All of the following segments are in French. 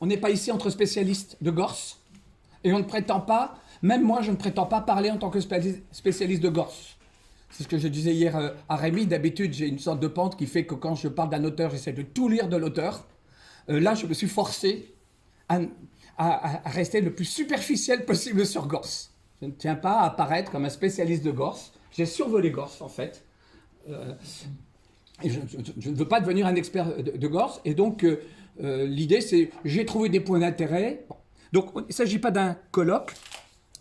On n'est pas ici entre spécialistes de Gorse, et on ne prétend pas, même moi je ne prétends pas parler en tant que spécialiste de Gorse. C'est ce que je disais hier à Rémi. D'habitude, j'ai une sorte de pente qui fait que quand je parle d'un auteur, j'essaie de tout lire de l'auteur. Là, je me suis forcé à rester le plus superficiel possible sur Gorse. Je ne tiens pas à apparaître comme un spécialiste de Gorse. J'ai survolé Gorse, en fait. Et je ne veux pas devenir un expert de Gorse. Et donc, l'idée, c'est, j'ai trouvé des points d'intérêt. Bon. Donc, il ne s'agit pas d'un colloque.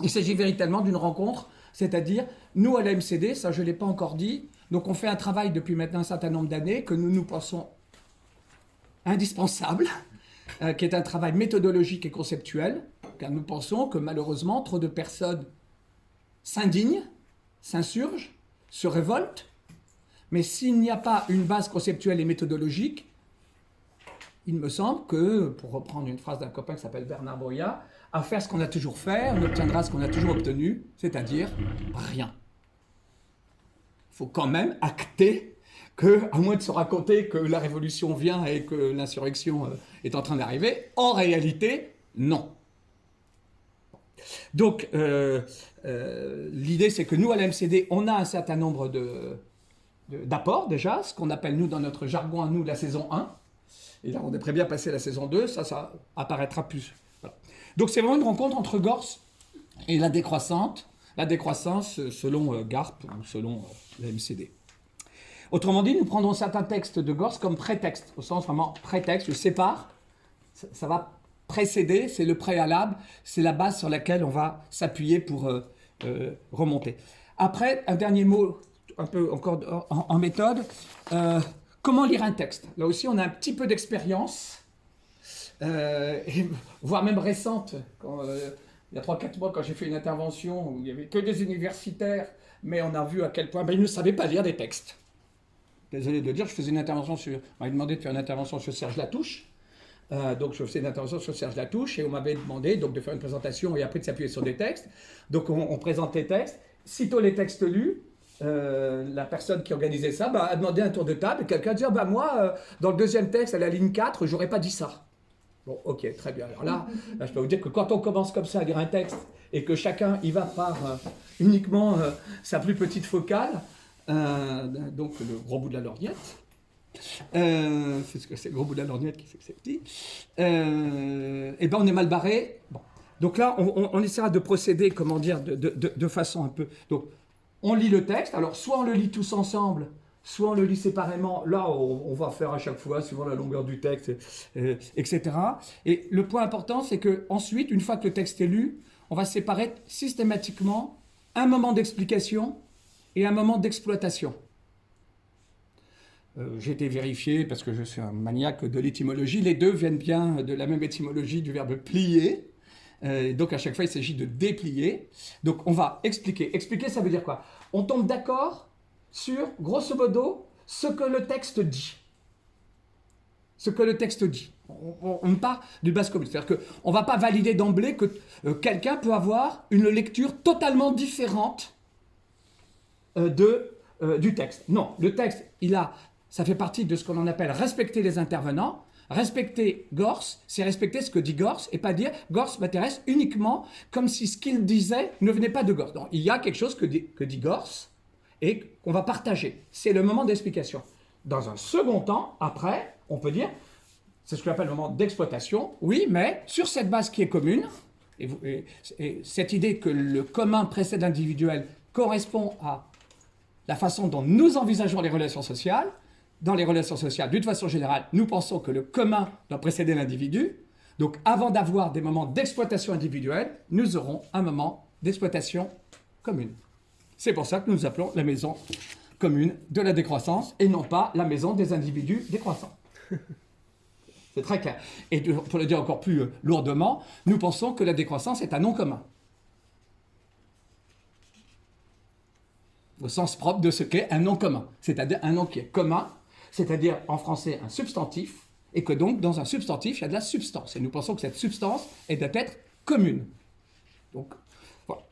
Il s'agit véritablement d'une rencontre. C'est-à-dire, nous, à la MCD, ça, je ne l'ai pas encore dit, donc on fait un travail depuis maintenant un certain nombre d'années que nous pensons indispensable, qui est un travail méthodologique et conceptuel, car nous pensons que malheureusement, trop de personnes s'indignent, s'insurgent, se révoltent, mais s'il n'y a pas une base conceptuelle et méthodologique, il me semble que, pour reprendre une phrase d'un copain qui s'appelle Bernard Boya, à faire ce qu'on a toujours fait, on obtiendra ce qu'on a toujours obtenu, c'est-à-dire rien. Il faut quand même acter que, à moins de se raconter que la révolution vient et que l'insurrection est en train d'arriver, en réalité, non. Donc, l'idée, c'est que nous, à la MCD, on a un certain nombre d'apports, déjà, ce qu'on appelle, nous, dans notre jargon à nous, la saison 1. Et là, on est très bien passé la saison 2, ça apparaîtra plus. Voilà. Donc, c'est vraiment une rencontre entre Gorse et la décroissance selon Garp ou selon la MCD. Autrement dit, nous prendrons certains textes de Gorse comme prétexte, au sens vraiment prétexte, je sépare, ça va précéder, c'est le préalable, c'est la base sur laquelle on va s'appuyer pour remonter. Après, un dernier mot, un peu encore en méthode, comment lire un texte? Là aussi, on a un petit peu d'expérience, voire même récente. Il y a 3-4 mois, quand j'ai fait une intervention où il n'y avait que des universitaires, mais on a vu à quel point ils ne savaient pas lire des textes. Désolé de le dire, je faisais une intervention sur... On m'avait demandé de faire une intervention sur Serge Latouche. Donc je faisais une intervention sur Serge Latouche et on m'avait demandé donc, de faire une présentation et après de s'appuyer sur des textes. Donc on présente les textes. Sitôt les textes lus, la personne qui organisait ça a demandé un tour de table et quelqu'un a dit moi, dans le deuxième texte, à la ligne 4, j'aurais pas dit ça. Bon, ok, très bien. Alors là, je peux vous dire que quand on commence comme ça à lire un texte et que chacun y va par uniquement sa plus petite focale, donc le gros bout de la lorgnette, c'est ce que c'est le gros bout de la lorgnette qui fait que c'est petit, et ben on est mal barré. Bon. Donc là, on essaiera de procéder, comment dire, de façon un peu... Donc, on lit le texte, alors soit on le lit tous ensemble, soit on le lit séparément. Là, on va faire à chaque fois, suivant la longueur du texte, etc. Et le point important, c'est qu'ensuite, une fois que le texte est lu, on va séparer systématiquement un moment d'explication et un moment d'exploitation. J'ai été vérifié, parce que je suis un maniaque de l'étymologie, les deux viennent bien de la même étymologie du verbe plier. Donc à chaque fois, il s'agit de déplier. Donc on va expliquer. Expliquer, ça veut dire quoi? On tombe d'accord sur, grosso modo, ce que le texte dit. Ce que le texte dit. On part du base commune. C'est-à-dire qu'on ne va pas valider d'emblée que quelqu'un peut avoir une lecture totalement différente du texte. Non, le texte, ça fait partie de ce qu'on appelle respecter les intervenants. Respecter Gorse, c'est respecter ce que dit Gorse et pas dire Gorse m'intéresse uniquement comme si ce qu'il disait ne venait pas de Gorse. Donc, il y a quelque chose que dit Gorse et qu'on va partager. C'est le moment d'explication. Dans un second temps, après, on peut dire, c'est ce qu'on appelle le moment d'exploitation, oui, mais sur cette base qui est commune, et cette idée que le commun précède l'individuel correspond à la façon dont nous envisageons les relations sociales. Dans les relations sociales, d'une façon générale, nous pensons que le commun doit précéder l'individu. Donc, avant d'avoir des moments d'exploitation individuelle, nous aurons un moment d'exploitation commune. C'est pour ça que nous appelons la maison commune de la décroissance et non pas la maison des individus décroissants. C'est très clair. Et pour le dire encore plus lourdement, nous pensons que la décroissance est un nom commun. Au sens propre de ce qu'est un nom commun. C'est-à-dire un nom qui est commun, c'est-à-dire en français un substantif, et que donc dans un substantif, il y a de la substance. Et nous pensons que cette substance doit être commune. Donc, voilà.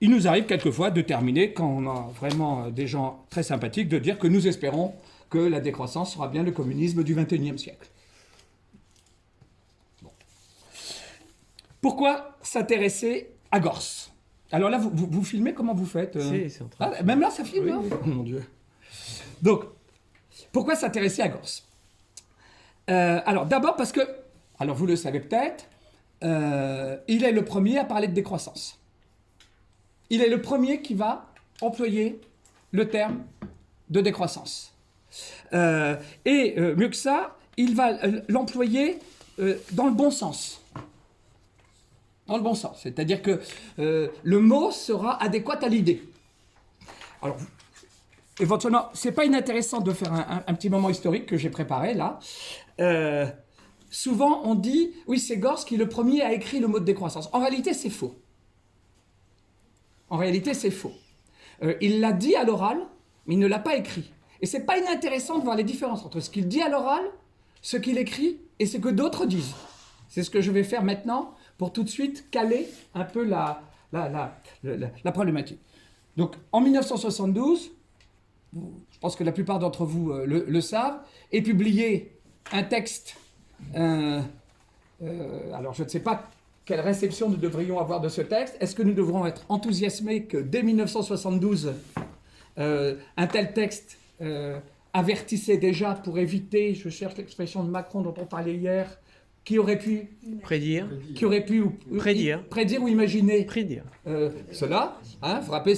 Il nous arrive quelquefois de terminer, quand on a vraiment des gens très sympathiques, de dire que nous espérons que la décroissance sera bien le communisme du XXIe siècle. Bon. Pourquoi s'intéresser à Gors? Alors là, vous filmez, comment vous faites Si, c'est en train de... même là, ça filme, Oui, hein oui. Oh mon Dieu. Donc, pourquoi s'intéresser à Gors? Alors, d'abord parce que, alors vous le savez peut-être, il est le premier à parler de décroissance. Il est le premier qui va employer le terme de décroissance. Mieux que ça, il va l'employer dans le bon sens. Dans le bon sens. C'est-à-dire que le mot sera adéquat à l'idée. Alors, éventuellement, c'est pas inintéressant de faire un petit moment historique que j'ai préparé là. Souvent, on dit, oui, c'est Gors qui est le premier a écrit le mot de décroissance. En réalité, c'est faux. En réalité, c'est faux. Il l'a dit à l'oral, mais il ne l'a pas écrit. Et c'est pas inintéressant de voir les différences entre ce qu'il dit à l'oral, ce qu'il écrit et ce que d'autres disent. C'est ce que je vais faire maintenant pour tout de suite caler un peu la problématique. Donc, en 1972, je pense que la plupart d'entre vous le savent, est publié un texte. Alors, je ne sais pas quelle réception nous devrions avoir de ce texte. Est-ce que nous devrons être enthousiasmés que dès 1972, un tel texte avertissait déjà pour éviter, je cherche l'expression de Macron dont on parlait hier, qui aurait pu Prédire. Prédire ou imaginer Prédire. cela, hein, vous vous rappelez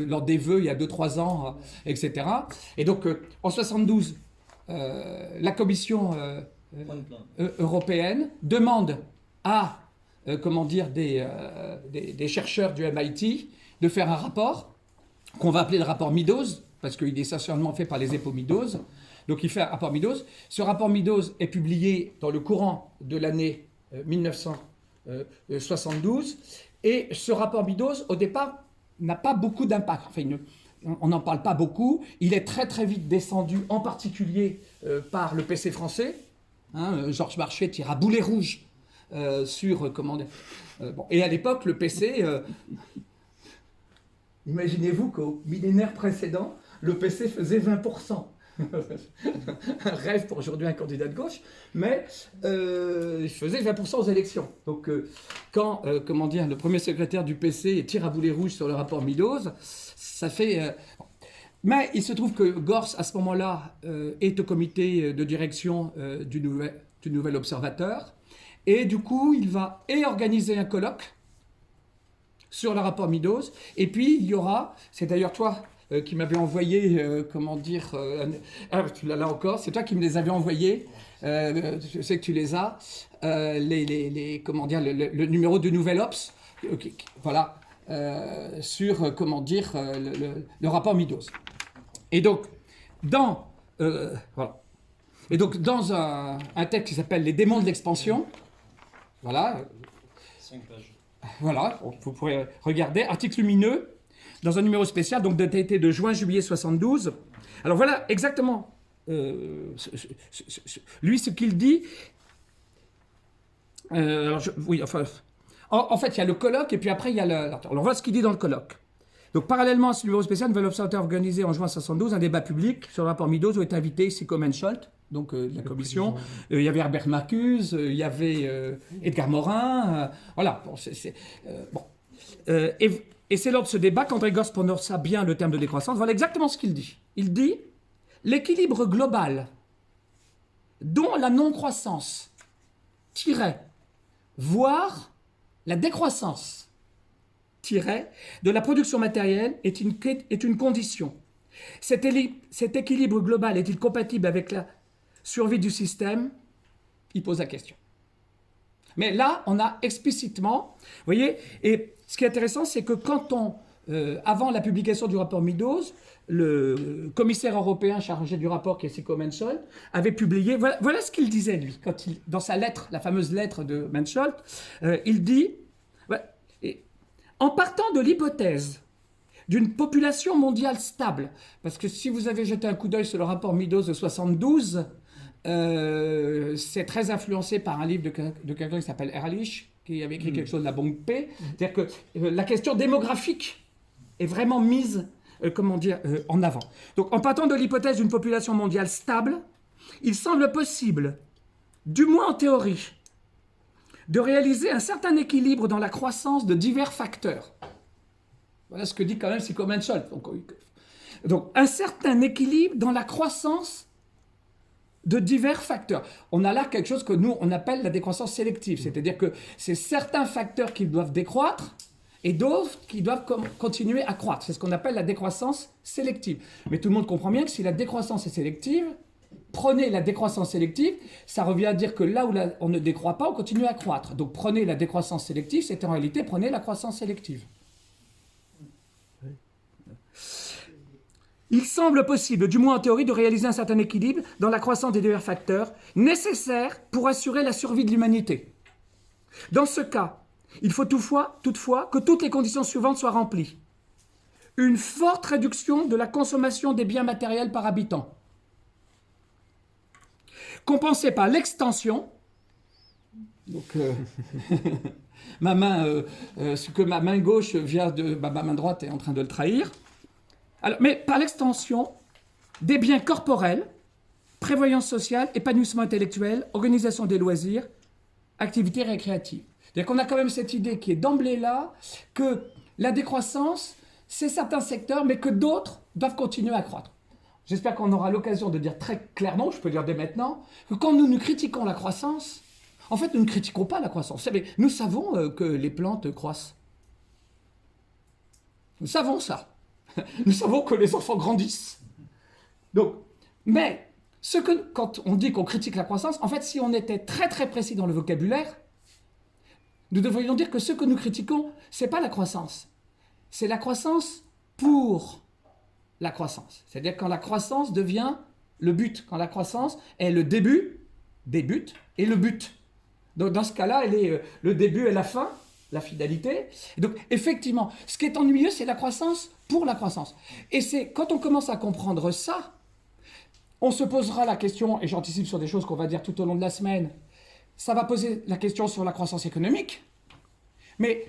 lors des vœux il y a 2-3 ans, etc. Et donc en 72, la Commission européenne demande à des chercheurs du MIT de faire un rapport qu'on va appeler le rapport Meadows, parce qu'il est essentiellement fait par les époux Meadows. Donc il fait un rapport Meadows. Ce rapport Meadows est publié dans le courant de l'année 1972. Et ce rapport Meadows, au départ, n'a pas beaucoup d'impact. Enfin, on n'en parle pas beaucoup. Il est très très vite descendu, en particulier par le PC français. Hein, Georges Marchais tire à boulet rouge sur... bon. Et à l'époque, le PC... imaginez-vous qu'au millénaire précédent, le PC faisait 20%. Un rêve pour aujourd'hui un candidat de gauche, mais il faisait 20% aux élections. Donc quand le premier secrétaire du PC tire à boulet rouge sur le rapport Meadows, ça fait... Mais il se trouve que Gors, à ce moment-là, est au comité de direction du nouvel observateur, et du coup, il va organiser un colloque sur le rapport Meadows, et puis il y aura, c'est d'ailleurs toi qui m'avais envoyé, tu l'as là encore, c'est toi qui me les avais envoyés, je sais que tu les as, le numéro du Nouvel Obs, voilà, sur, le rapport Meadows. Et donc, dans un texte qui s'appelle Les démons de l'expansion, voilà, 5 pages. Voilà, vous pourrez regarder, article lumineux, dans un numéro spécial, donc daté de juin-juillet 72. Alors voilà exactement lui ce qu'il dit. En fait, il y a le colloque et puis après il y a l'article. Alors voilà ce qu'il dit dans le colloque. Donc parallèlement à ce numéro spécial, Nouvel Observateur a organisé en juin 72 un débat public sur le rapport Meadows où est invité Sicko Menschelt, donc la commission. Il y avait Herbert Marcuse, il y avait Edgar Morin. Voilà. Bon, et c'est lors de ce débat qu'André Gors prononça bien le terme de décroissance. Voilà exactement ce qu'il dit. Il dit « L'équilibre global dont la non-croissance tirait, voire la décroissance tirait, de la production matérielle est une condition. Cet équilibre global est-il compatible avec la survie du système ? Il pose la question. Mais là, on a explicitement, vous voyez, et ce qui est intéressant, c'est que avant la publication du rapport Meadows, le commissaire européen chargé du rapport, qui est Sicko Menschelt, avait publié, voilà ce qu'il disait, lui, dans sa lettre, la fameuse lettre de Menschelt, il dit, en partant de l'hypothèse d'une population mondiale stable, parce que si vous avez jeté un coup d'œil sur le rapport Meadows de 72, c'est très influencé par un livre de quelqu'un qui s'appelle Ehrlich, qui avait écrit quelque chose de la banque P. C'est-à-dire que la question démographique est vraiment mise, en avant. Donc, en partant de l'hypothèse d'une population mondiale stable, il semble possible, du moins en théorie, de réaliser un certain équilibre dans la croissance de divers facteurs. Voilà ce que dit quand même Siegfried Scholz. Donc, un certain équilibre dans la croissance de divers facteurs. On a là quelque chose que nous, on appelle la décroissance sélective. C'est-à-dire que c'est certains facteurs qui doivent décroître et d'autres qui doivent continuer à croître. C'est ce qu'on appelle la décroissance sélective. Mais tout le monde comprend bien que si la décroissance est sélective, prenez la décroissance sélective, ça revient à dire que là où on ne décroît pas, on continue à croître. Donc prenez la décroissance sélective, c'est en réalité prenez la croissance sélective. Il semble possible, du moins en théorie, de réaliser un certain équilibre dans la croissance des divers facteurs nécessaires pour assurer la survie de l'humanité. Dans ce cas, il faut toutefois que toutes les conditions suivantes soient remplies. Une forte réduction de la consommation des biens matériels par habitant, compensée par l'extension, donc ce que ma main gauche vient de ma main droite est en train de le trahir. Alors, mais par l'extension des biens corporels, prévoyance sociale, épanouissement intellectuel, organisation des loisirs, activités récréatives. C'est-à-dire qu'on a quand même cette idée qui est d'emblée là, que la décroissance, c'est certains secteurs, mais que d'autres doivent continuer à croître. J'espère qu'on aura l'occasion de dire très clairement, je peux dire dès maintenant, que quand nous critiquons la croissance, en fait, nous ne critiquons pas la croissance. Vous savez, nous savons que les plantes croissent. Nous savons ça. Nous savons que les enfants grandissent. Donc, mais quand on dit qu'on critique la croissance, en fait, si on était très très précis dans le vocabulaire, nous devrions dire que ce que nous critiquons, ce n'est pas la croissance. C'est la croissance pour la croissance. C'est-à-dire quand la croissance devient le but, quand la croissance est le début des buts et le but. Donc dans ce cas-là, elle est le début et la fin, la finalité. Et donc effectivement, ce qui est ennuyeux, c'est la croissance pour la croissance. Et c'est quand on commence à comprendre ça, on se posera la question, et j'anticipe sur des choses qu'on va dire tout au long de la semaine, ça va poser la question sur la croissance économique. Mais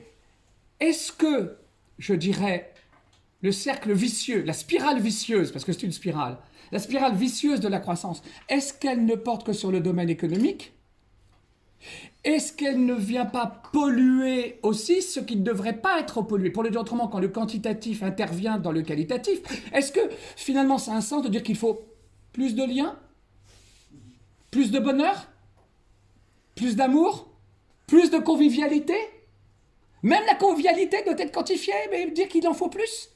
est-ce que, je dirais, le cercle vicieux, la spirale vicieuse, parce que c'est une spirale, la spirale vicieuse de la croissance, est-ce qu'elle ne porte que sur le domaine économique ? Est-ce qu'elle ne vient pas polluer aussi ce qui ne devrait pas être pollué ? Pour le dire autrement, quand le quantitatif intervient dans le qualitatif, est-ce que finalement ça a un sens de dire qu'il faut plus de liens, plus de bonheur, plus d'amour, plus de convivialité ? Même la convivialité doit être quantifiée, mais dire qu'il en faut plus ?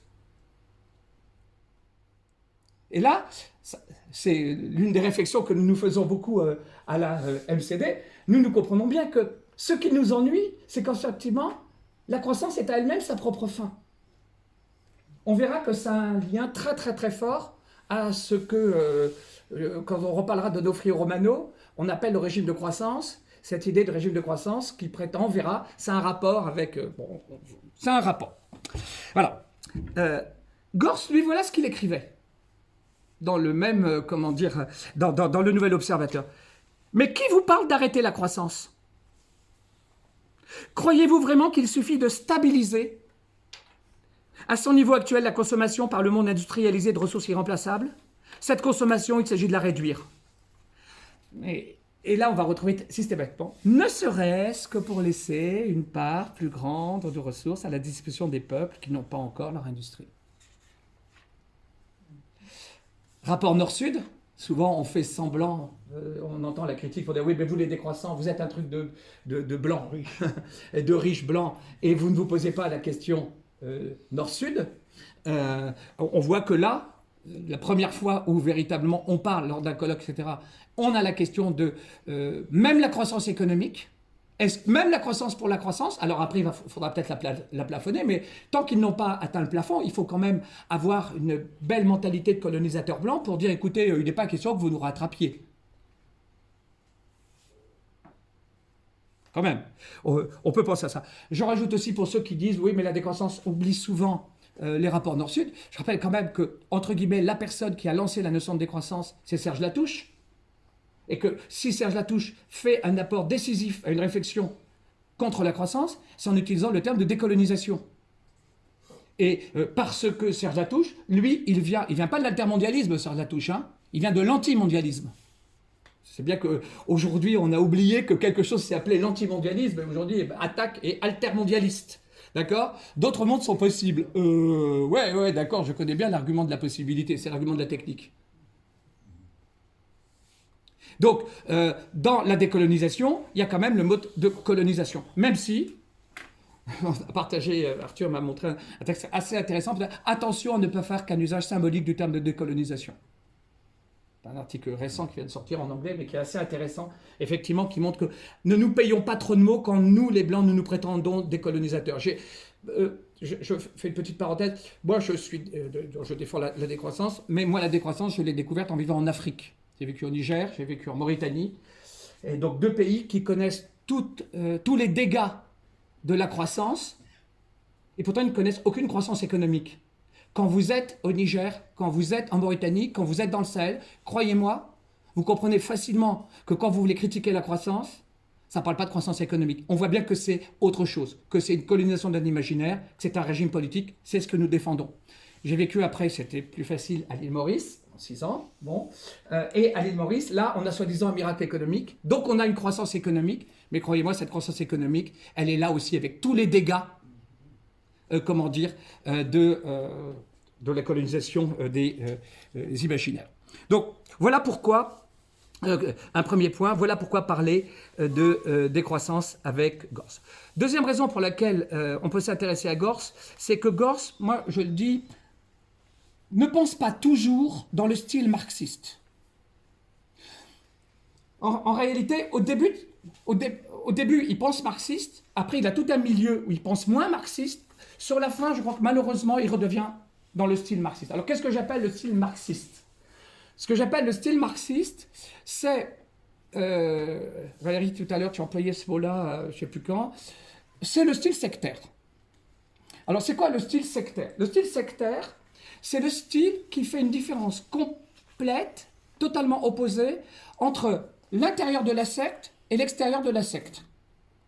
Et là, c'est l'une des réflexions que nous faisons beaucoup à la MCD. Nous comprenons bien que ce qui nous ennuie, c'est qu'effectivement, la croissance est à elle-même sa propre fin. On verra que ça a un lien très très très fort à ce que, quand on reparlera de Donofrio Romano, on appelle le régime de croissance. Cette idée de régime de croissance qui prétend, on verra, c'est un rapport avec... c'est un rapport. Voilà. Gors, lui, voilà ce qu'il écrivait. Dans le même, dans le Nouvel Observateur. Mais qui vous parle d'arrêter la croissance ? Croyez-vous vraiment qu'il suffit de stabiliser à son niveau actuel la consommation par le monde industrialisé de ressources irremplaçables ? Cette consommation, il s'agit de la réduire. Et là, on va retrouver systématiquement, ne serait-ce que pour laisser une part plus grande de ressources à la disposition des peuples qui n'ont pas encore leur industrie. Rapport Nord-Sud, souvent on fait semblant, on entend la critique pour dire oui, mais vous les décroissants, vous êtes un truc de blancs et de riches blancs, et vous ne vous posez pas la question Nord-Sud. On voit que là, la première fois où véritablement on parle lors d'un colloque, etc., on a la question de même la croissance économique, même la croissance pour la croissance, alors après il faudra peut-être la plafonner, mais tant qu'ils n'ont pas atteint le plafond, il faut quand même avoir une belle mentalité de colonisateur blanc pour dire écoutez, il n'est pas question que vous nous rattrapiez. Quand même, on peut penser à ça. Je rajoute aussi pour ceux qui disent oui, mais la décroissance oublie souvent les rapports Nord-Sud. Je rappelle quand même que, entre guillemets, la personne qui a lancé la notion de décroissance, c'est Serge Latouche. Et que si Serge Latouche fait un apport décisif à une réflexion contre la croissance, c'est en utilisant le terme de décolonisation. Et parce que Serge Latouche, lui, il vient pas de l'altermondialisme, Serge Latouche, hein, il vient de l'antimondialisme. C'est bien qu'aujourd'hui, on a oublié que quelque chose s'est appelé l'antimondialisme, aujourd'hui, attaque et altermondialiste. D'accord? D'autres mondes sont possibles. Ouais, d'accord, je connais bien l'argument de la possibilité, c'est l'argument de la technique. Donc, dans la décolonisation, il y a quand même le mode de colonisation. Même si, on a partagé, Arthur m'a montré un texte assez intéressant. Attention à ne pas faire qu'un usage symbolique du terme de décolonisation. C'est un article récent qui vient de sortir en anglais, mais qui est assez intéressant, effectivement, qui montre que ne nous payons pas trop de mots quand nous, les Blancs, nous nous prétendons décolonisateurs. Je fais une petite parenthèse. Moi, je défends la décroissance, mais moi, la décroissance, je l'ai découverte en vivant en Afrique. J'ai vécu au Niger, j'ai vécu en Mauritanie, et donc 2 pays qui connaissent tous les dégâts de la croissance, et pourtant ils ne connaissent aucune croissance économique. Quand vous êtes au Niger, quand vous êtes en Mauritanie, quand vous êtes dans le Sahel, croyez-moi, vous comprenez facilement que quand vous voulez critiquer la croissance, ça ne parle pas de croissance économique. On voit bien que c'est autre chose, que c'est une colonisation d'un imaginaire, que c'est un régime politique, c'est ce que nous défendons. J'ai vécu après, c'était plus facile, à l'île Maurice, en 6 ans, bon. Et à l'île Maurice, là, on a soi-disant un miracle économique, donc on a une croissance économique, mais croyez-moi, cette croissance économique, elle est là aussi avec tous les dégâts, de la colonisation des imaginaires. Donc, voilà pourquoi, un premier point, voilà pourquoi parler de décroissance avec Gorce. Deuxième raison pour laquelle on peut s'intéresser à Gorce, c'est que Gorce, moi je le dis, ne pense pas toujours dans le style marxiste. En réalité, au début, il pense marxiste, après il a tout un milieu où il pense moins marxiste. Sur la fin, je crois que malheureusement, il redevient dans le style marxiste. Alors, qu'est-ce que j'appelle le style marxiste? Ce que j'appelle le style marxiste, c'est... Valérie, tout à l'heure, tu employais ce mot-là, je ne sais plus quand. C'est le style sectaire. Alors, c'est quoi le style sectaire? Le style sectaire, c'est le style qui fait une différence complète, totalement opposée, entre l'intérieur de la secte et l'extérieur de la secte.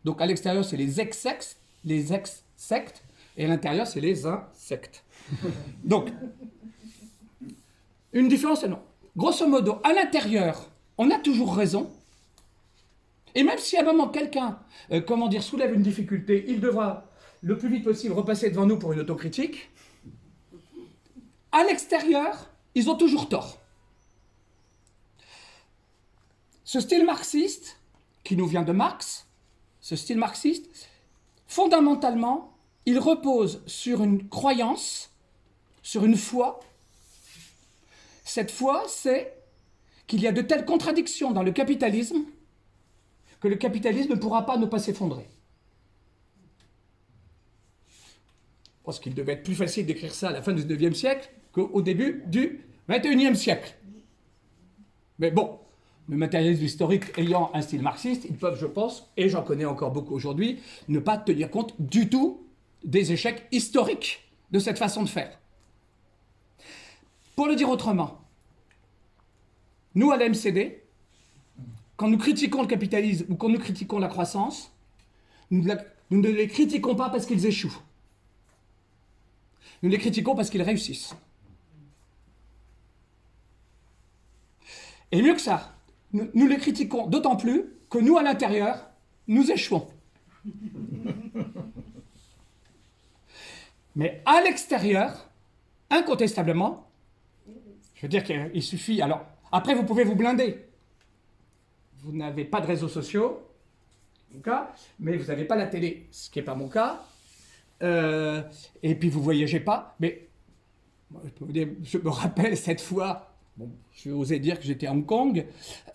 Donc, à l'extérieur, c'est les ex-sectes, et à l'intérieur, c'est les insectes. Donc, une différence énorme. Grosso modo, à l'intérieur, on a toujours raison. Et même si à un moment, quelqu'un, soulève une difficulté, il devra, le plus vite possible, repasser devant nous pour une autocritique. À l'extérieur, ils ont toujours tort. Ce style marxiste, qui nous vient de Marx, ce style marxiste, fondamentalement, il repose sur une croyance, sur une foi. Cette foi, c'est qu'il y a de telles contradictions dans le capitalisme que le capitalisme ne pourra pas ne pas s'effondrer. Je pense qu'il devait être plus facile d'écrire ça à la fin du 19e siècle qu'au début du 21e siècle. Mais bon, le matérialisme historique ayant un style marxiste, ils peuvent, je pense, et j'en connais encore beaucoup aujourd'hui, ne pas tenir compte du tout des échecs historiques de cette façon de faire. Pour le dire autrement, nous à la MCD, quand nous critiquons le capitalisme ou quand nous critiquons la croissance, nous ne les critiquons pas parce qu'ils échouent. Nous les critiquons parce qu'ils réussissent. Et mieux que ça, nous les critiquons d'autant plus que nous, à l'intérieur, nous échouons. Mais à l'extérieur, incontestablement, je veux dire qu'il suffit... Alors, après, vous pouvez vous blinder. Vous n'avez pas de réseaux sociaux, mon cas, mais vous n'avez pas la télé, ce qui n'est pas mon cas. Et puis, vous ne voyagez pas. Mais je me rappelle cette fois, je vais oser dire que j'étais à Hong Kong,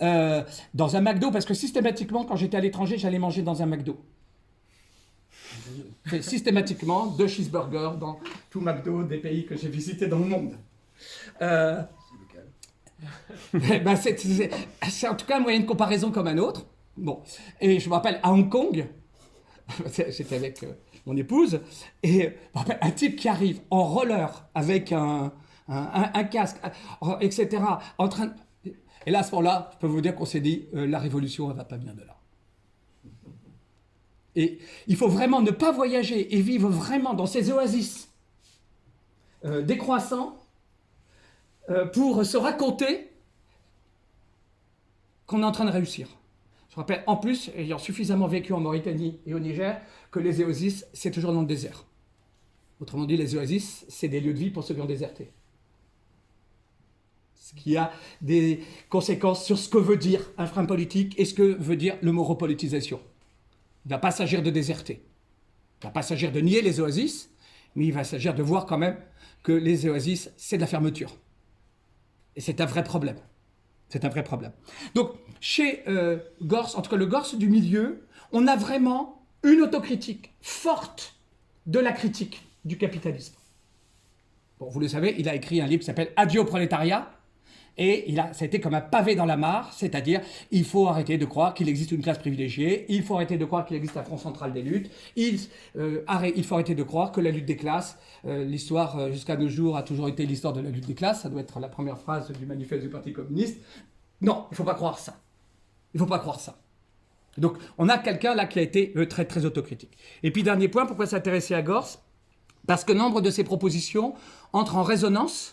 dans un McDo, parce que systématiquement, quand j'étais à l'étranger, j'allais manger dans un McDo. Systématiquement 2 cheeseburgers dans tout McDo des pays que j'ai visités dans le monde. C'est en tout cas un moyen de comparaison comme un autre. Bon. Et je me rappelle à Hong Kong, j'étais avec mon épouse, et un type qui arrive en roller avec un casque, etc. Et là, à ce moment-là, je peux vous dire qu'on s'est dit, la révolution, elle ne va pas bien de là. Et il faut vraiment ne pas voyager et vivre vraiment dans ces oasis décroissants pour se raconter qu'on est en train de réussir. Je rappelle, en plus, ayant suffisamment vécu en Mauritanie et au Niger, que les oasis, c'est toujours dans le désert. Autrement dit, les oasis, c'est des lieux de vie pour ceux qui ont déserté. Ce qui a des conséquences sur ce que veut dire un frein politique et ce que veut dire le mot repolitisation. Il ne va pas s'agir de déserter. Il ne va pas s'agir de nier les oasis, mais il va s'agir de voir quand même que les oasis, c'est de la fermeture. Et c'est un vrai problème. C'est un vrai problème. Donc, chez Gors, en tout cas le Gors du milieu, on a vraiment une autocritique forte de la critique du capitalisme. Bon, vous le savez, il a écrit un livre qui s'appelle « Adieu au prolétariat ». Et ça a été comme un pavé dans la mare, c'est-à-dire il faut arrêter de croire qu'il existe une classe privilégiée, il faut arrêter de croire qu'il existe un front central des luttes, il faut arrêter de croire que la lutte des classes, l'histoire jusqu'à nos jours a toujours été l'histoire de la lutte des classes, ça doit être la première phrase du manifeste du Parti communiste. Non, il ne faut pas croire ça. Il ne faut pas croire ça. Donc on a quelqu'un là qui a été très très autocritique. Et puis dernier point, pourquoi s'intéresser à Gors? Parce que nombre de ses propositions entrent en résonance,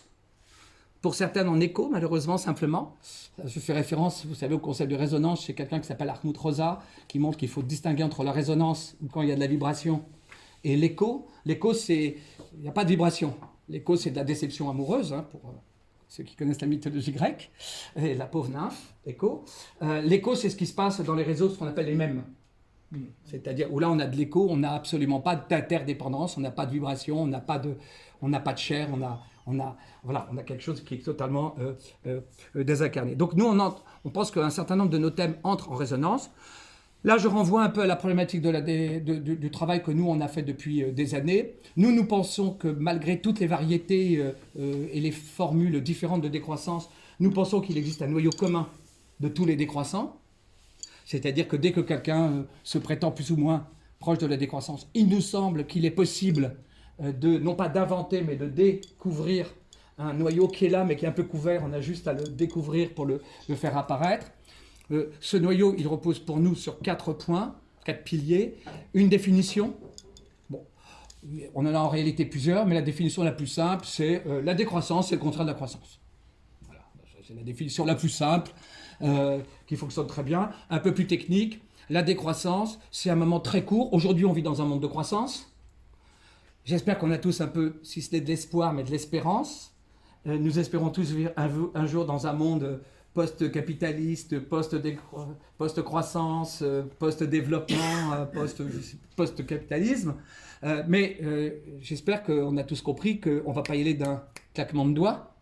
pour certaines en écho, malheureusement, simplement. Je fais référence, vous savez, au concept de résonance chez quelqu'un qui s'appelle Hartmut Rosa, qui montre qu'il faut distinguer entre la résonance, quand il y a de la vibration, et l'écho. L'écho, il n'y a pas de vibration. L'écho, c'est de la déception amoureuse, hein, pour ceux qui connaissent la mythologie grecque, et la pauvre nymphe, l'écho. L'écho, c'est ce qui se passe dans les réseaux, ce qu'on appelle les mèmes. C'est-à-dire où là, on a de l'écho, on n'a absolument pas d'interdépendance, on n'a pas de vibration, on n'a pas de chair, on a quelque chose qui est totalement désincarné. Donc nous, on pense qu'un certain nombre de nos thèmes entrent en résonance. Là, je renvoie un peu à la problématique du travail que nous, on a fait depuis des années. Nous pensons que malgré toutes les variétés et les formules différentes de décroissance, nous pensons qu'il existe un noyau commun de tous les décroissants. C'est-à-dire que dès que quelqu'un se prétend plus ou moins proche de la décroissance, il nous semble qu'il est possible non pas d'inventer, mais de découvrir un noyau qui est là, mais qui est un peu couvert. On a juste à le découvrir pour le faire apparaître. Ce noyau, il repose pour nous sur 4 points, 4 piliers. Une définition. Bon, on en a en réalité plusieurs, mais la définition la plus simple, c'est la décroissance, c'est le contraire de la croissance. Voilà, c'est la définition la plus simple, qui fonctionne très bien. Un peu plus technique, la décroissance, c'est un moment très court. Aujourd'hui, on vit dans un monde de croissance. J'espère qu'on a tous un peu, si ce n'est de l'espoir, mais de l'espérance. Nous espérons tous vivre un jour dans un monde post-capitaliste, post-croissance, post-développement, post-capitalisme. Mais j'espère qu'on a tous compris qu'on ne va pas y aller d'un claquement de doigts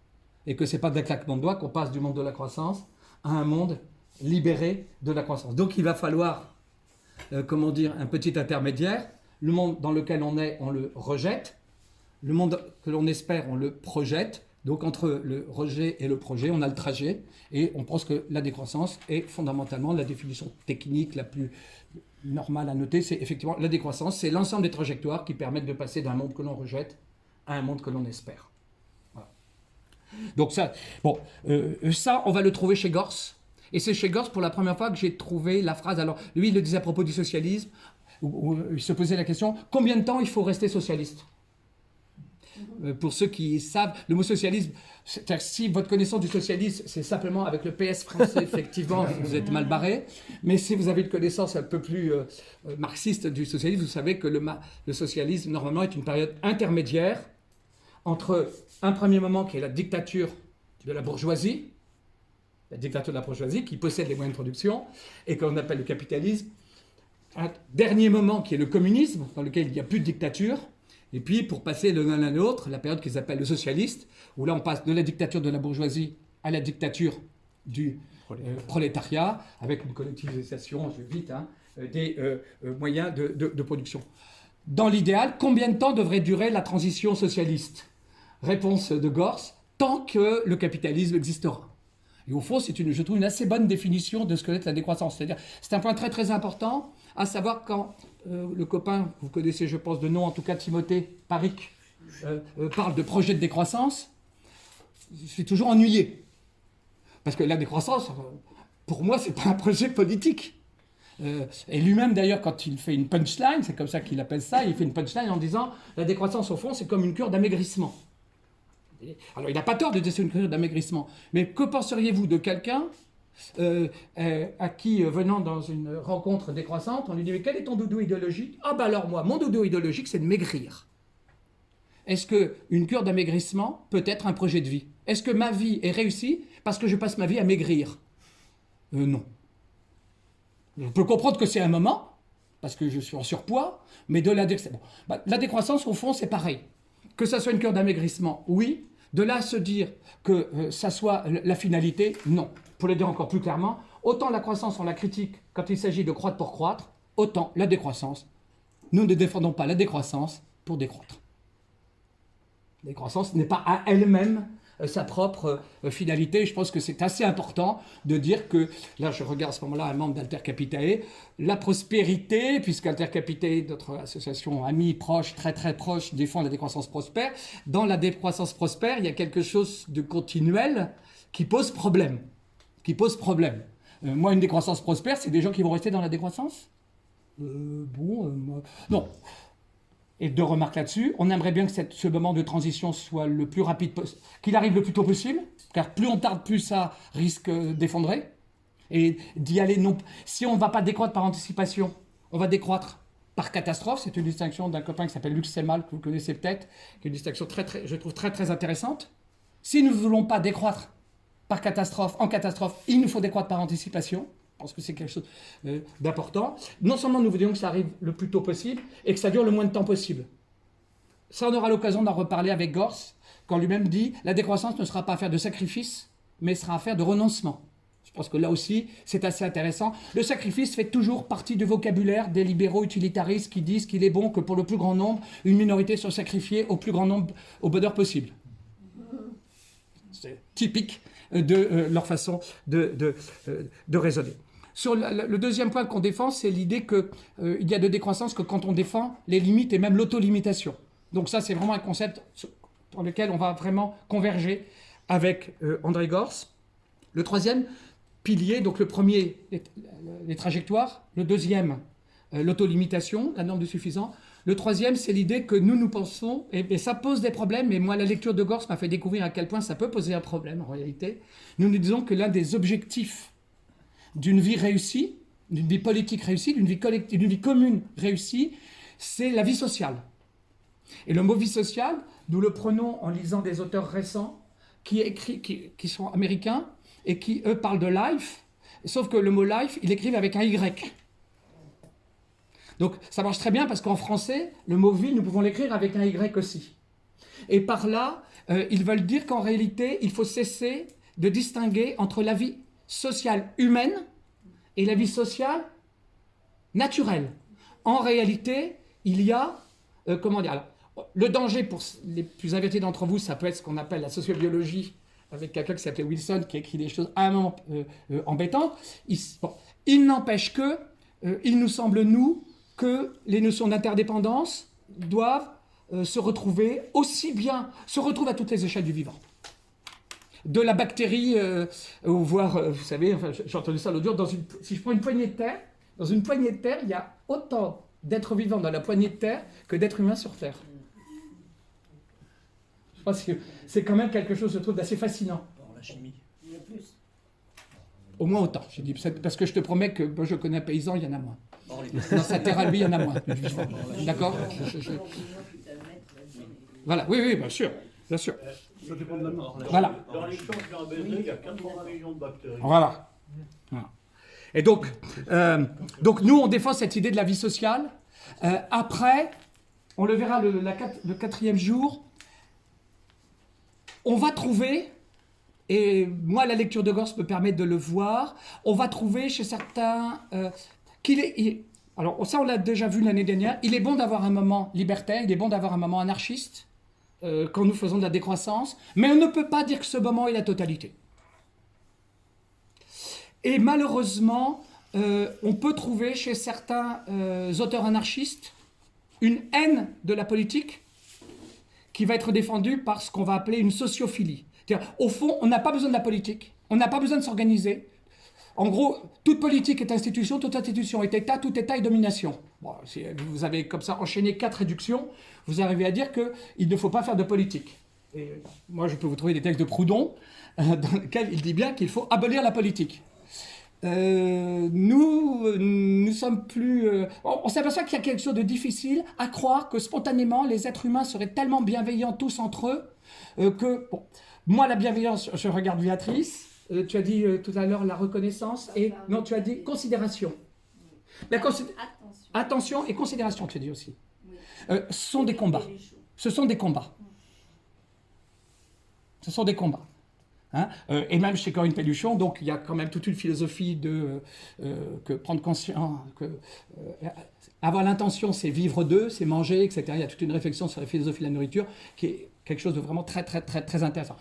et que ce n'est pas d'un claquement de doigts qu'on passe du monde de la croissance à un monde libéré de la croissance. Donc il va falloir, un petit intermédiaire. Le monde dans lequel on est, on le rejette. Le monde que l'on espère, on le projette. Donc entre le rejet et le projet, on a le trajet. Et on pense que la décroissance est fondamentalement la définition technique la plus normale à noter. C'est effectivement la décroissance, c'est l'ensemble des trajectoires qui permettent de passer d'un monde que l'on rejette à un monde que l'on espère. Voilà. Donc ça, ça, on va le trouver chez Gors. Et c'est chez Gors pour la première fois que j'ai trouvé la phrase. Alors lui, il le disait à propos du socialisme. Où il se posait la question, combien de temps il faut rester socialiste? Pour ceux qui savent, le mot socialisme, si votre connaissance du socialisme, c'est simplement avec le PS français, effectivement, vous êtes mal barré. Mais si vous avez une connaissance un peu plus marxiste du socialisme, vous savez que le socialisme, normalement, est une période intermédiaire entre un premier moment qui est la dictature de la bourgeoisie, qui possède les moyens de production, et qu'on appelle le capitalisme, un dernier moment qui est le communisme, dans lequel il n'y a plus de dictature, et puis pour passer de l'un à l'autre, la période qu'ils appellent le socialiste, où là on passe de la dictature de la bourgeoisie à la dictature du prolétariat, avec une collectivisation, je vais vite, des moyens de production. Dans l'idéal, combien de temps devrait durer la transition socialiste? Réponse de Gors, tant que le capitalisme existera. Et au fond, c'est je trouve une assez bonne définition de ce que est la décroissance. C'est-à-dire, c'est un point très très important, à savoir quand le copain, vous connaissez je pense de nom, en tout cas Timothée Paric, parle de projet de décroissance, je suis toujours ennuyé. Parce que la décroissance, pour moi, c'est pas un projet politique. Et lui-même d'ailleurs, quand il fait une punchline, c'est comme ça qu'il appelle ça, il fait une punchline en disant la décroissance au fond, c'est comme une cure d'amaigrissement. Alors, il n'a pas tort de dire c'est une cure d'amaigrissement. Mais que penseriez-vous de quelqu'un à qui, venant dans une rencontre décroissante, on lui dit « Mais quel est ton doudou idéologique ?»« Ah ben alors moi, mon doudou idéologique, c'est de maigrir. » Est-ce qu'une cure d'amaigrissement peut être un projet de vie? Est-ce que ma vie est réussie parce que je passe ma vie à maigrir? Non. Je peux comprendre que c'est un moment, parce que je suis en surpoids, mais de la décroissance, la décroissance, au fond, c'est pareil. Que ça soit une cure d'amaigrissement, oui. De là à se dire que ça soit la finalité, non. Pour le dire encore plus clairement, autant la croissance, on la critique quand il s'agit de croître pour croître, autant la décroissance, nous ne défendons pas la décroissance pour décroître. La décroissance n'est pas à elle-même sa propre finalité. Je pense que c'est assez important de dire que, là je regarde à ce moment-là un membre d'Alter Capitae, la prospérité, puisque Alter Capitae, notre association amie, proche, très très proche, défend la décroissance prospère, dans la décroissance prospère, il y a quelque chose de continuel qui pose problème. Moi, une décroissance prospère, c'est des gens qui vont rester dans la décroissance non. Et deux remarques là-dessus. On aimerait bien que ce moment de transition soit le plus rapide possible, qu'il arrive le plus tôt possible, car plus on tarde, plus ça risque d'effondrer. Et d'y aller non. Si on ne va pas décroître par anticipation, on va décroître par catastrophe. C'est une distinction d'un copain qui s'appelle Luc Semal, que vous connaissez peut-être, qui est une distinction je trouve très très intéressante. Si nous ne voulons pas décroître par catastrophe, en catastrophe, il nous faut décroître par anticipation. Je pense que c'est quelque chose d'important. Non seulement nous voudrions que ça arrive le plus tôt possible et que ça dure le moins de temps possible. Ça, on aura l'occasion d'en reparler avec Gors, quand lui-même dit « La décroissance ne sera pas affaire de sacrifice, mais sera affaire de renoncement ». Je pense que là aussi, c'est assez intéressant. Le sacrifice fait toujours partie du vocabulaire des libéraux utilitaristes qui disent qu'il est bon que pour le plus grand nombre, une minorité soit sacrifiée au plus grand nombre au bonheur possible. C'est typique de leur façon de raisonner. Sur le deuxième point qu'on défend, c'est l'idée qu'il y a de décroissance que quand on défend les limites et même l'autolimitation. Donc ça, c'est vraiment un concept dans lequel on va vraiment converger avec André Gors. Le troisième pilier, donc le premier, les trajectoires. Le deuxième, l'autolimitation, la norme du suffisant. Le troisième, c'est l'idée que nous pensons, et ça pose des problèmes, mais moi, la lecture de Gors m'a fait découvrir à quel point ça peut poser un problème, en réalité. Nous disons que l'un des objectifs d'une vie réussie, d'une vie politique réussie, d'une vie collective, d'une vie commune réussie, c'est la vie sociale. Et le mot vie sociale, nous le prenons en lisant des auteurs récents qui sont américains et qui, eux, parlent de life, sauf que le mot life, ils l'écrivent avec un Y. Donc ça marche très bien parce qu'en français, le mot vie, nous pouvons l'écrire avec un Y aussi. Et par là, ils veulent dire qu'en réalité, il faut cesser de distinguer entre la vie sociale humaine et la vie sociale naturelle. En réalité, il y a, alors, le danger pour les plus avertis d'entre vous, ça peut être ce qu'on appelle la sociobiologie, avec quelqu'un qui s'appelait Wilson, qui a écrit des choses à un moment embêtantes. Il n'empêche que, il nous semble, nous, que les notions d'interdépendance doivent se retrouver à toutes les échelles du vivant. De la bactérie, voire, vous savez, enfin, j'ai entendu ça l'autre jour, si je prends une poignée de terre, dans une poignée de terre, il y a autant d'êtres vivants dans la poignée de terre que d'êtres humains sur Terre. Je pense que c'est quand même quelque chose, je trouve, d'assez fascinant. Dans la chimie. Il y a plus. Au moins autant, j'ai dit, parce que je te promets que moi, je connais un paysan, il y en a moins. Dans sa terre à lui, il y en a moins. D'accord ? Voilà, oui, bien sûr. Bien sûr. Ça dépend de la mort. Voilà. Dans les champs de Béné, il y a 80 millions de bactéries. Voilà. Et donc nous, on défend cette idée de la vie sociale. Après, on le verra le quatrième jour, on va trouver, et moi, la lecture de Gors me permet de le voir, on va trouver chez certains alors ça, on l'a déjà vu l'année dernière, il est bon d'avoir un moment libertaire, il est bon d'avoir un moment anarchiste, quand nous faisons de la décroissance, mais on ne peut pas dire que ce moment est la totalité. Et malheureusement, on peut trouver chez certains auteurs anarchistes une haine de la politique qui va être défendue par ce qu'on va appeler une sociophilie. C'est-à-dire, au fond, on n'a pas besoin de la politique, on n'a pas besoin de s'organiser. En gros, toute politique est institution, toute institution est État, tout État est domination. Bon, si vous avez comme ça enchaîné 4 réductions, vous arrivez à dire qu'il ne faut pas faire de politique. Et moi, je peux vous trouver des textes de Proudhon dans lesquels il dit bien qu'il faut abolir la politique. Nous sommes plus... on s'aperçoit qu'il y a quelque chose de difficile à croire que spontanément, les êtres humains seraient tellement bienveillants tous entre eux que... Bon, moi, la bienveillance, je regarde Béatrice, tu as dit tout à l'heure la reconnaissance, et non, tu as dit considération. Attention et considération, tu as dit aussi. Ce sont des combats. Ce sont des combats. Ce sont des combats. Hein, et même chez Corinne Pelluchon, donc il y a quand même toute une philosophie de que prendre conscience, avoir l'intention, c'est vivre d'eux, c'est manger, etc. Il y a toute une réflexion sur la philosophie de la nourriture qui est quelque chose de vraiment très, très, très, très intéressant.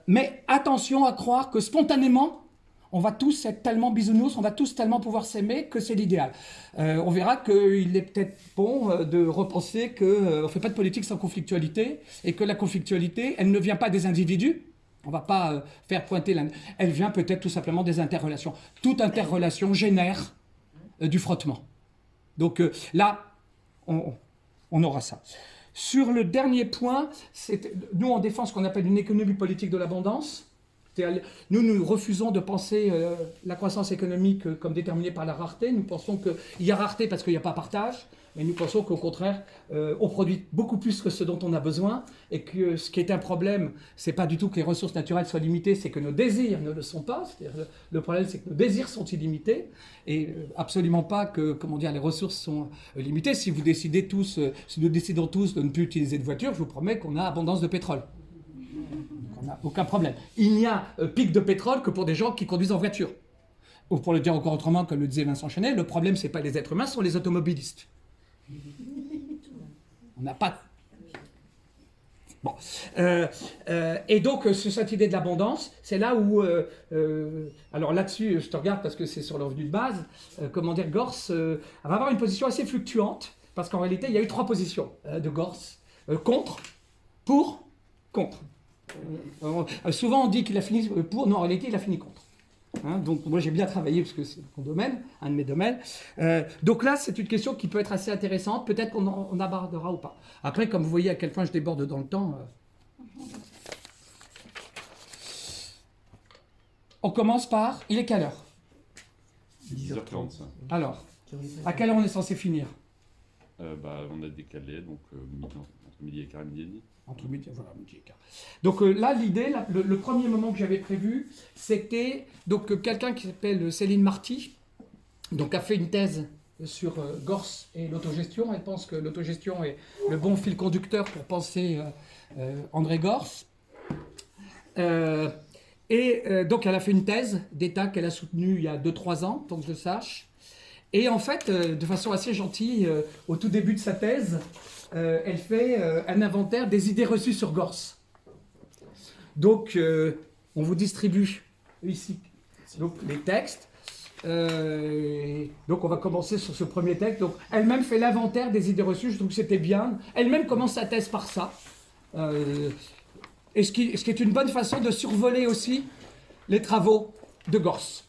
Mais attention à croire que spontanément, on va tous être tellement bisounours, on va tous tellement pouvoir s'aimer que c'est l'idéal. On verra qu'il est peut-être bon de repenser qu'on ne fait pas de politique sans conflictualité et que la conflictualité, elle ne vient pas des individus. On ne va pas faire pointer elle vient peut-être tout simplement des interrelations. Toute interrelation génère du frottement. Donc là, on aura ça. Sur le dernier point, nous on défend ce qu'on appelle une économie politique de l'abondance. Nous refusons de penser la croissance économique comme déterminée par la rareté. Nous pensons qu'il y a rareté parce qu'il n'y a pas partage. Mais nous pensons qu'au contraire, on produit beaucoup plus que ce dont on a besoin et que ce qui est un problème, ce n'est pas du tout que les ressources naturelles soient limitées, c'est que nos désirs ne le sont pas. C'est-à-dire, le problème, c'est que nos désirs sont illimités et absolument pas que, comment dire, les ressources sont limitées. Si vous décidez tous, si nous décidons tous de ne plus utiliser de voiture, je vous promets qu'on a abondance de pétrole. On n'a aucun problème. Il n'y a pic de pétrole que pour des gens qui conduisent en voiture. Ou pour le dire encore autrement, comme le disait Vincent Chenet, le problème, ce n'est pas les êtres humains, ce sont les automobilistes. On n'a pas... Bon. Et donc, cette idée de l'abondance, c'est là où... alors là-dessus, je te regarde parce que c'est sur le revenu de base. Comment dire, Gors va avoir une position assez fluctuante, parce qu'en réalité, il y a eu 3 positions de Gors. Contre, pour, contre. Souvent, on dit qu'il a fini pour. Non, en réalité, il a fini contre. Hein, donc moi j'ai bien travaillé parce que c'est mon domaine, un de mes domaines. Donc là c'est une question qui peut être assez intéressante, peut-être qu'on abordera ou pas. Après, comme vous voyez à quel point je déborde dans le temps, on commence par, il est quelle heure? 10h35. Alors, à quelle heure on est censé finir? On a décalé, donc entre midi et quart et midi et demi. Entre midi, voilà, midi et quart. Donc là, l'idée, le premier moment que j'avais prévu, c'était donc quelqu'un qui s'appelle Céline Marty, donc a fait une thèse sur Gors et l'autogestion. Elle pense que l'autogestion est le bon fil conducteur pour penser André Gors. Donc elle a fait une thèse d'État qu'elle a soutenue il y a 2-3 ans, tant que je sache. Et en fait, de façon assez gentille, au tout début de sa thèse, elle fait un inventaire des idées reçues sur Gors. Donc, on vous distribue ici donc, les textes. Donc, on va commencer sur ce premier texte. Donc, elle-même fait l'inventaire des idées reçues. Je trouve que c'était bien. Elle-même commence sa thèse par ça. Et ce qui est une bonne façon de survoler aussi les travaux de Gors.